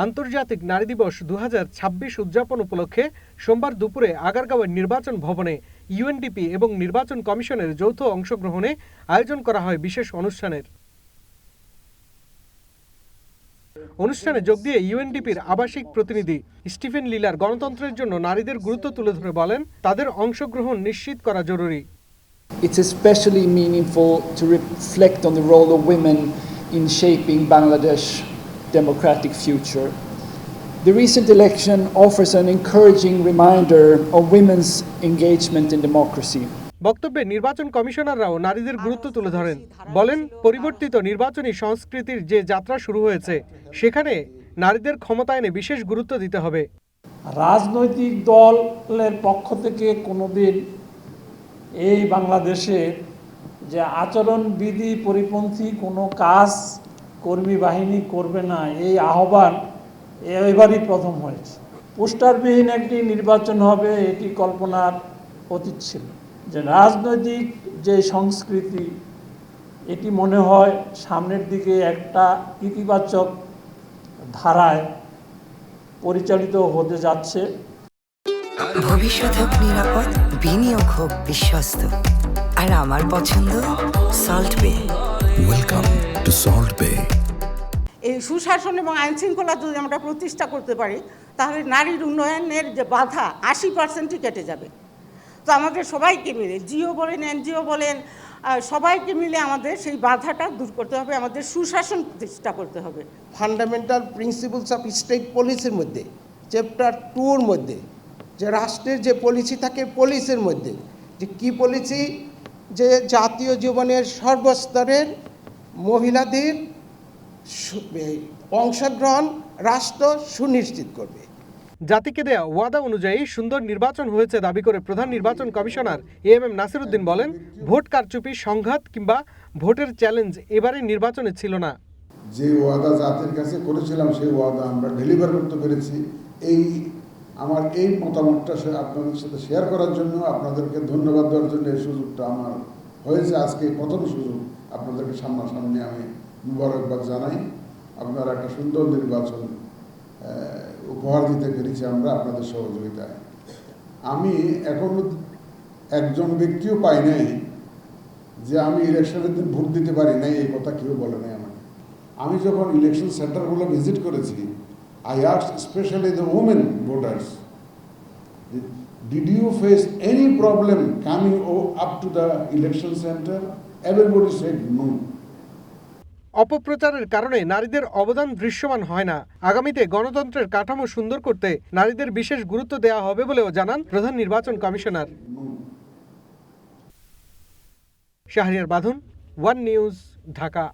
আন্তর্জাতিক নারী দিবস 2026 উদযাপন উপলক্ষে সোমবার দুপুরে আগারগাঁওয়ের নির্বাচন ভবনে ইউএনডিপি এবং নির্বাচন কমিশনের যৌথ অংশগ্রহণে আয়োজন করা হয় বিশেষ অনুষ্ঠানের। অনুষ্ঠানে যোগ দিয়ে ইউএনডিপির আবাসিক প্রতিনিধি স্টিফেন লিলার গণতন্ত্রের জন্য নারীদের গুরুত্ব তুলে ধরে বলেন, তাদের অংশগ্রহণ নিশ্চিত করা জরুরি। It's especially meaningful to reflect on the role of women in shaping Bangladesh's democratic future. The recent election offers an encouraging reminder of women's engagement in democracy. বক্তব্যে নির্বাচন কমিশনাররাও নারীদের গুরুত্ব তুলে ধরেন, বলেন পরিবর্তিত নির্বাচনী সংস্কৃতির যে যাত্রা শুরু হয়েছে সেখানে নারীদের ক্ষমতায়নে বিশেষ গুরুত্ব দিতে হবে। রাজনৈতিক দলের পক্ষ থেকে কোনোদিন এই বাংলাদেশে যে আচরণবিধি পরিপন্থী কোনো কাজ কর্মী বাহিনী করবে না, এই আহ্বান এবারই প্রথম হয়েছে। পোস্টারবিহীন একটি নির্বাচন হবে, এটি কল্পনার অতীত ছিল। যে রাজনৈতিক যে সংস্কৃতি, এটি মনে হয় সামনের দিকে একটা ইতিবাচক ধারায় পরিচালিত হতে যাচ্ছে। ভবিষ্যৎ হোক নিরাপদ, বিনিয়োগ হোক বিশ্বস্ত, আর আমার পছন্দ সল্ট বে। ওয়েলকাম টু সল্ট বে। এই সুশাসন এবং আইন শৃঙ্খলা যদি আমরা প্রতিষ্ঠা করতে পারি, তাহলে নারীর উন্নয়নের যে বাধা 80%ই কেটে যাবে। তো আমাদের সবাইকে মিলে, জিও বলেন, এনজিও বলেন, সবাইকে মিলে আমাদের সেই বাধাটা দূর করতে হবে, আমাদের সুশাসন প্রতিষ্ঠা করতে হবে। ফান্ডামেন্টাল প্রিন্সিপলস অফ স্টেট পলিসির মধ্যে চ্যাপ্টার 2-র মধ্যে যে রাষ্ট্রের যে পলিসি থাকে, পলিসির মধ্যে যে কি পলিসি, যে জাতীয় জীবনের সর্বস্তরের মহিলাদের অংশগ্রহণ রাষ্ট্র সুনিশ্চিত করবে। জাতিকে দেয়া ওয়াদা অনুযায়ী সুন্দর নির্বাচন হয়েছে দাবি করে প্রধান নির্বাচন কমিশনার এএমএম নাসিরউদ্দিন বলেন, ভোট কারচুপি, সংঘাত কিংবা ভোটের চ্যালেঞ্জ এবারে নির্বাচনে ছিল না। যে ওয়াদা জাতির কাছে করেছিলাম সেই ওয়াদা আমরা ডেলিভার করতে পেরেছি। আমার এই মতামতটা আপনাদের সাথে শেয়ার করার জন্য, আপনাদেরকে ধন্যবাদ দেওয়ার জন্য এই সুযোগটা আমার হয়েছে। আজকে প্রথম সুযোগ আপনাদেরকে সামনাসামনি আমি মুবারকবাদ জানাই। আপনারা একটা সুন্দর নির্বাচন উপহার দিতে পেরেছি আমরা আপনাদের সহযোগিতায়। আমি এখনো একজন ব্যক্তিও পাই নাই যে আমি ইলেকশনের দিন ভোট দিতে পারি নাই, এই কথা কেউ বলে নাই আমাকে। আমি যখন ইলেকশন সেন্টারগুলো ভিজিট করেছি, I asked especially the women voters, did you face any problem coming up to the election center? Everybody said no. অপপ্রচারের কারণে নারীদের অবদান দৃশ্যমান হয় না। আগামীতে গণতন্ত্রের কাঠামো সুন্দর করতে নারীদের বিশেষ গুরুত্ব দেওয়া হবে বলেও জানান প্রধান নির্বাচন কমিশনার। শাহরিয়ার বাঁধন, ওয়ান নিউজ, ঢাকা।